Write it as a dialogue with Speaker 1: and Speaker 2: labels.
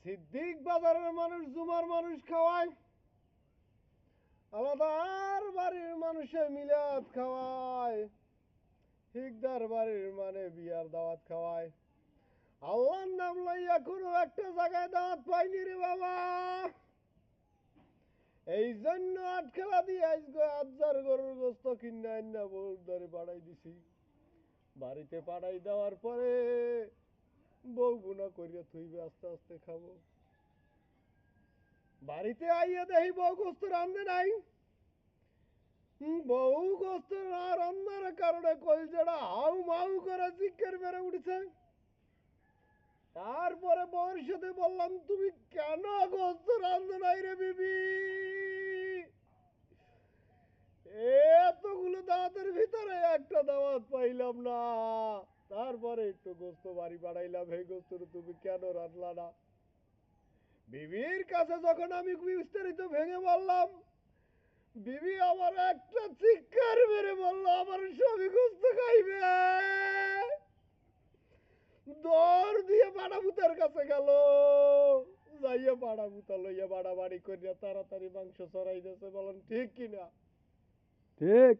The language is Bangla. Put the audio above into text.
Speaker 1: সিদ্দিক বাজারের মানুষ জুমার মানুষ খাওয়ায়, আলাদার বাড়ির মানুষে মিলাদ খাওয়ায়, হিকদার বাড়ির মানে বিয়ার দাওয়াত খাওয়ায়। আল্লাহর নাম লইয়া কোনো একটা জায়গায় দাওয়াত পাইনি রে বাবা। এই জন্য আটখেলা দিয়ে আজকে আজ্জার গরুর গোস্ত কিনে আইনা বউর ধরে পাঠাই দিছি। বাড়িতে পাঠাই দেওয়ার পরে বউ গুনা করিয়া থইবে, আস্তে আস্তে খাবো। বাড়িতে আইয়া দেখি বউ গোস্ত রান্ধে নাই। বউ গোস্ত না রান্নার কারণে কলজাটা হাউ মাউ করে চিৎকার মেরে উঠেছে। তারপরে বউর সাথে বললাম, তুমি কেন গোস্ত রান্ধো নাই রে বিবি? এতগুলো দাওয়াতের ভিতরে একটা দাওয়াত পাইলাম না। তারপরে একটু গোস্ত বাড়ি বাড়াইলাম, এই গোস্ত তুমি কেন রাঁধলা না? বিবির কাছে যখন আমি বিস্তারিত ভেঙে বললাম, বিবি আমার একটা চিৎকার মেরে বললো, আমার স্বামী গোস্ত খাইবে। দৌড় দিয়ে বাড়া ভূতের কাছে গেল, যাইয়া বাড়া ভূতা লইয়া বাড়াবাড়ি করিয়া তাড়াতাড়ি মাংস চড়াই দিয়েছে। বলেন ঠিক কিনা?
Speaker 2: ঠিক।